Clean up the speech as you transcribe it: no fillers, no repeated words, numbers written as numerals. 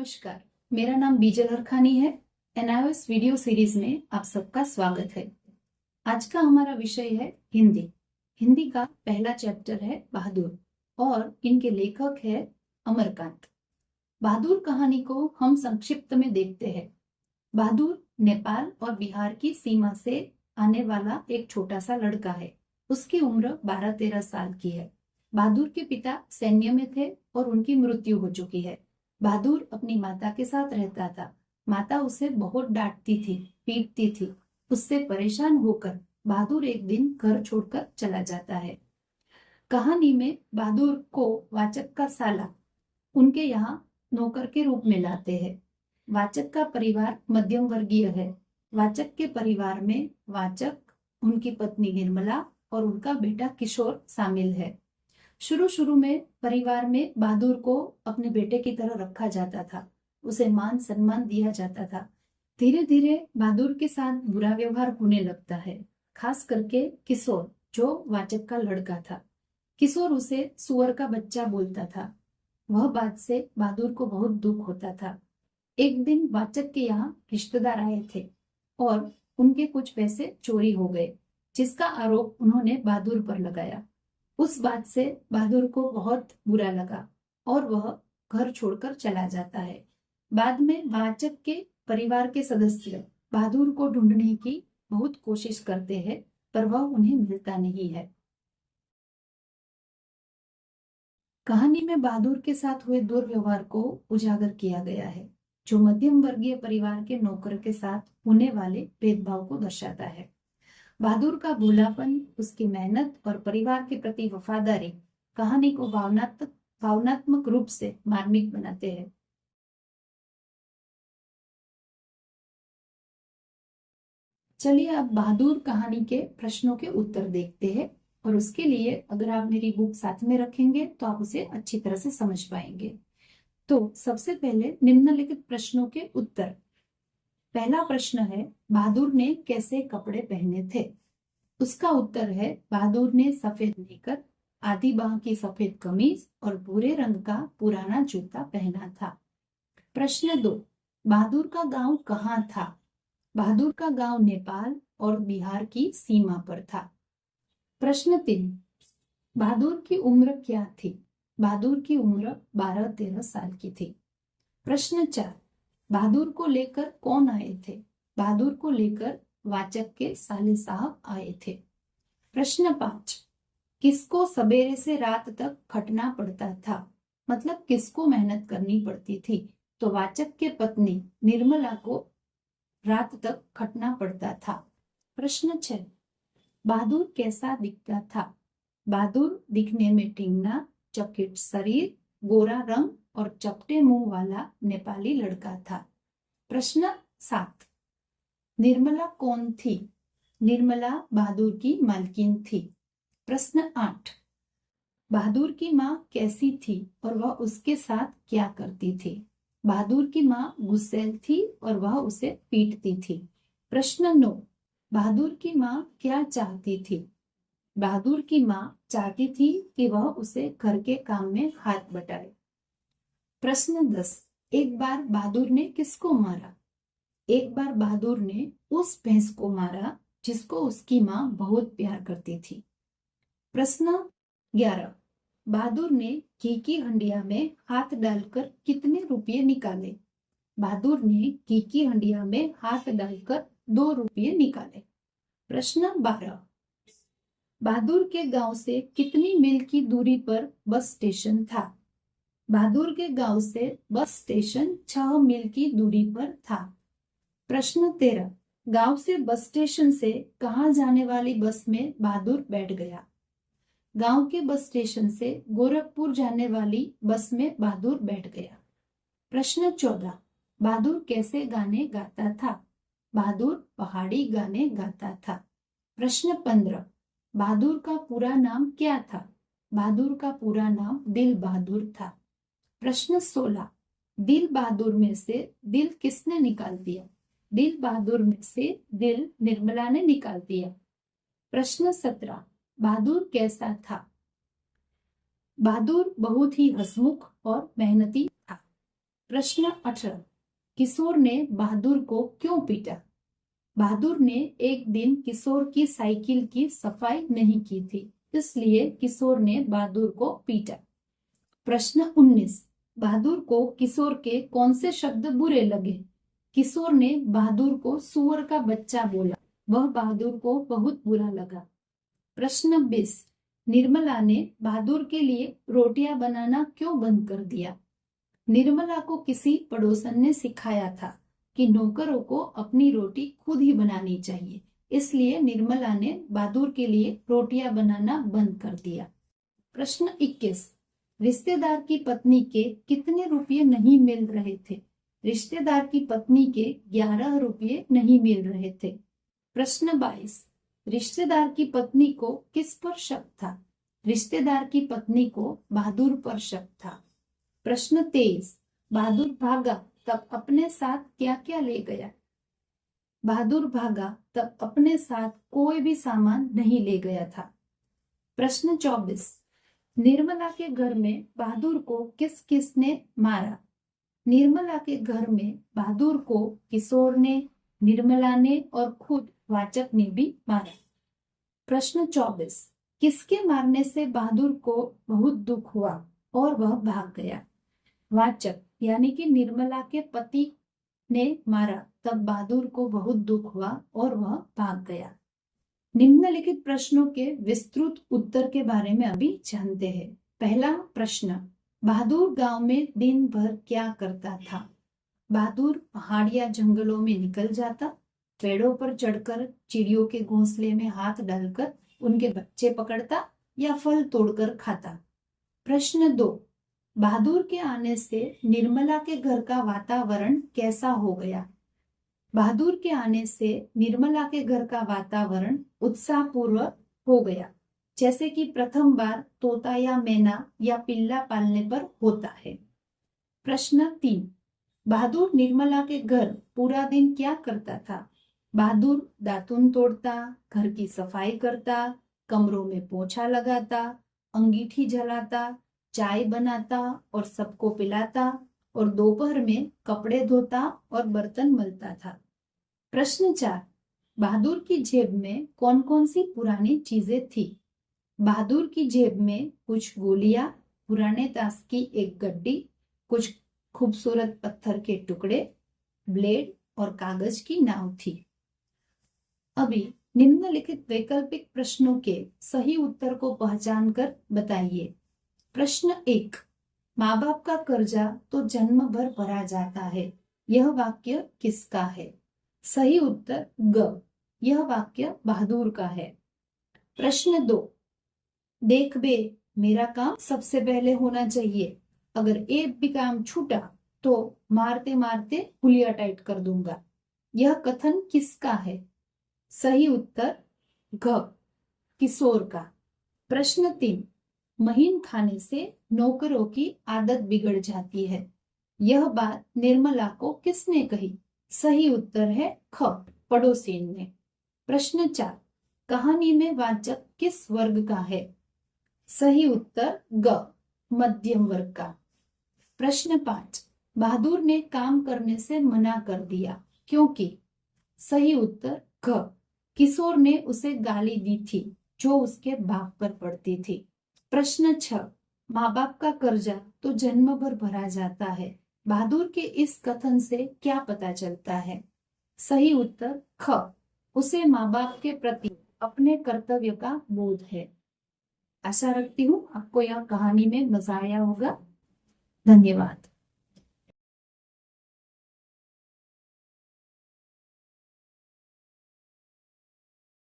नमस्कार, मेरा नाम बीजल हरखानी है। एनआईओएस वीडियो सीरीज में आप सबका स्वागत है। आज का हमारा विषय है हिंदी। हिंदी का पहला चैप्टर है बहादुर और इनके लेखक है अमरकांत। बहादुर कहानी को हम संक्षिप्त में देखते हैं। बहादुर नेपाल और बिहार की सीमा से आने वाला एक छोटा सा लड़का है। उसकी उम्र 12-13 साल की है। बहादुर के पिता सैन्य में थे और उनकी मृत्यु हो चुकी है। बहादुर अपनी माता के साथ रहता था। माता उसे बहुत डांटती थी, पीटती थी। उससे परेशान होकर बहादुर एक दिन घर छोड़कर चला जाता है। कहानी में बहादुर को वाचक का साला उनके यहाँ नौकर के रूप में लाते हैं। वाचक का परिवार मध्यम वर्गीय है। वाचक के परिवार में वाचक, उनकी पत्नी निर्मला और उनका बेटा किशोर शामिल है। शुरू शुरू में परिवार में बहादुर को अपने बेटे की तरह रखा जाता था। उसे मान सम्मान दिया जाता था। धीरे धीरे बहादुर के साथ बुरा व्यवहार होने लगता है, खास करके किशोर जो वाचक का लड़का था। किशोर उसे सुअर का बच्चा बोलता था। वह बात से बहादुर को बहुत दुख होता था। एक दिन वाचक के यहाँ रिश्तेदार आए थे और उनके कुछ पैसे चोरी हो गए, जिसका आरोप उन्होंने बहादुर पर लगाया। उस बात से बहादुर को बहुत बुरा लगा और वह घर छोड़कर चला जाता है। बाद में वाचक के परिवार के सदस्य बहादुर को ढूंढने की बहुत कोशिश करते हैं, पर वह उन्हें मिलता नहीं है। कहानी में बहादुर के साथ हुए दुर्व्यवहार को उजागर किया गया है, जो मध्यम वर्गीय परिवार के नौकर के साथ होने वाले भेदभाव को दर्शाता है। बहादुर का भोलापन, उसकी मेहनत और परिवार के प्रति वफादारी कहानी को भावनात्मक रूप से मार्मिक बनाते हैं। चलिए अब बहादुर कहानी के प्रश्नों के उत्तर देखते हैं, और उसके लिए अगर आप मेरी बुक साथ में रखेंगे तो आप उसे अच्छी तरह से समझ पाएंगे। तो सबसे पहले निम्नलिखित प्रश्नों के उत्तर। पहला प्रश्न है, बहादुर ने कैसे कपड़े पहने थे? उसका उत्तर है, बहादुर ने सफेद नेकर, आधी बाह की सफेद कमीज और भूरे रंग का पुराना जूता पहना था। प्रश्न 2, बहादुर का गांव कहाँ था? बहादुर का गांव नेपाल और बिहार की सीमा पर था। प्रश्न 3, बहादुर की उम्र क्या थी? बहादुर की उम्र 12-13 साल की थी। प्रश्न 4, बहादुर को लेकर कौन आए थे? बहादुर को लेकर वाचक के साले साहब आए थे। प्रश्न 5, किसको सवेरे से रात तक खटना पड़ता था? मतलब किसको मेहनत करनी पड़ती थी? तो वाचक के पत्नी निर्मला को रात तक खटना पड़ता था। प्रश्न 6, बहादुर कैसा दिखता था? बहादुर दिखने में टिंगना, चकित शरीर, गोरा रंग और चपटे मुंह वाला नेपाली लड़का था। प्रश्न 7, निर्मला कौन थी? निर्मला बहादुर की मालकिन थी। प्रश्न 8, बहादुर की माँ कैसी थी और वह उसके साथ क्या करती थी? बहादुर की माँ गुस्सैल थी और वह उसे पीटती थी। प्रश्न 9, बहादुर की माँ क्या चाहती थी? बहादुर की माँ चाहती थी कि वह उसे घर के काम में हाथ बटाए। प्रश्न 10, एक बार बहादुर ने किसको मारा? एक बार बहादुर ने उस भैंस को मारा जिसको उसकी माँ बहुत प्यार करती थी। प्रश्न 11, बहादुर ने घी की हंडिया में हाथ डालकर कितने रुपये निकाले? बहादुर ने घी की हंडिया में हाथ डालकर 2 रुपये निकाले। प्रश्न 12, बहादुर के गांव से कितनी मील की दूरी पर बस स्टेशन था? बहादुर के गांव से बस स्टेशन 6 मील की दूरी पर था। प्रश्न 13, गांव से बस स्टेशन से कहां जाने वाली बस में बहादुर बैठ गया? गांव के बस स्टेशन से गोरखपुर जाने वाली बस में बहादुर बैठ गया। प्रश्न 14, बहादुर कैसे गाने गाता था? बहादुर पहाड़ी गाने गाता था। प्रश्न 15, बहादुर का पूरा नाम क्या था? बहादुर का पूरा नाम दिल बहादुर था। प्रश्न 16, दिल बहादुर में से दिल किसने निकाल दिया? दिल बहादुर में से दिल निर्मला ने निकाल दिया। प्रश्न 17, बहादुर कैसा था? बहादुर बहुत ही हंसमुख और मेहनती था। प्रश्न 18, किशोर ने बहादुर को क्यों पीटा? बहादुर ने एक दिन किशोर की साइकिल की सफाई नहीं की थी, इसलिए किशोर ने बहादुर को पीटा। प्रश्न 19, बहादुर को किशोर के कौन से शब्द बुरे लगे? किशोर ने बहादुर को सुअर का बच्चा बोला, वह बहादुर को बहुत बुरा लगा। प्रश्न 20, निर्मला ने बहादुर के लिए रोटियां बनाना क्यों बंद कर दिया? निर्मला को किसी पड़ोसन ने सिखाया था कि नौकरों को अपनी रोटी खुद ही बनानी चाहिए, इसलिए निर्मला ने बहादुर के लिए रोटियां बनाना बंद कर दिया। प्रश्न 21, रिश्तेदार की पत्नी के कितने रुपये नहीं मिल रहे थे? रिश्तेदार की पत्नी के 11 रुपये नहीं मिल रहे थे। प्रश्न 22, रिश्तेदार की पत्नी को किस पर शक था? रिश्तेदार की पत्नी को बहादुर पर शक था। प्रश्न 23, बहादुर भागा तब अपने साथ क्या क्या ले गया? बहादुर भागा तब अपने साथ कोई भी सामान नहीं ले गया था। प्रश्न 24, निर्मला के घर में बहादुर को किस किसने मारा? निर्मला के घर में बहादुर को किशोर ने, निर्मला ने और खुद वाचक ने भी मारा। प्रश्न 24, किसके मारने से बहादुर को बहुत दुख हुआ और वह भाग गया? वाचक यानी कि निर्मला के पति ने मारा, तब बहादुर को बहुत दुख हुआ और वह भाग गया। निम्नलिखित प्रश्नों के विस्तृत उत्तर के बारे में अभी जानते हैं। पहला प्रश्न, बहादुर गांव में दिन भर क्या करता था? बहादुर पहाड़ या जंगलों में निकल जाता, पेड़ों पर चढ़कर चिड़ियों के घोंसले में हाथ डालकर उनके बच्चे पकड़ता या फल तोड़कर खाता। प्रश्न 2, बहादुर के आने से निर्मला के घर का वातावरण कैसा हो गया? बहादुर के आने से निर्मला के घर का वातावरण उत्साहपूर्वक हो गया, जैसे कि प्रथम बार तोता या मैना या पिल्ला पालने पर होता है। प्रश्न 3, बहादुर निर्मला के घर पूरा दिन क्या करता था? बहादुर दातुन तोड़ता, घर की सफाई करता, कमरों में पोछा लगाता, अंगीठी जलाता, चाय बनाता और सबको पिलाता और दोपहर में कपड़े धोता और बर्तन मलता था। प्रश्न 4, बहादुर की जेब में कौन कौन सी पुरानी चीजें थी? बहादुर की जेब में कुछ गोलियां, पुराने ताश की एक गड्डी, कुछ खूबसूरत पत्थर के टुकड़े, ब्लेड और कागज की नाव थी। अभी निम्नलिखित वैकल्पिक प्रश्नों के सही उत्तर को पहचान कर बताइए। प्रश्न 1, माँ बाप का कर्जा तो जन्म भर भरा जाता है, यह वाक्य किसका है? सही उत्तर ग, यह वाक्य बहादुर का है। प्रश्न 2, देख बे, मेरा काम सबसे पहले होना चाहिए, अगर एक भी काम छूटा तो मारते मारते हुलिया टाइट कर दूंगा, यह कथन किसका है? सही उत्तर घ, किशोर का। प्रश्न 3, महीन खाने से नौकरों की आदत बिगड़ जाती है, यह बात निर्मला को किसने कही? सही उत्तर है ख, पड़ोसी ने। प्रश्न 4, कहानी में वाचक किस वर्ग का है? सही उत्तर ग, मध्यम वर्ग का। प्रश्न 5, बहादुर ने काम करने से मना कर दिया क्योंकि? सही उत्तर घ, किशोर ने उसे गाली दी थी जो उसके बाप पर पड़ती थी। प्रश्न 6, माँ बाप का कर्जा तो जन्म भर भरा जाता है, बहादुर के इस कथन से क्या पता चलता है? सही उत्तर ख, उसे माँ बाप के प्रति अपने कर्तव्य का बोध है। आशा रखती हूँ आपको यह कहानी में मजा आया होगा। धन्यवाद।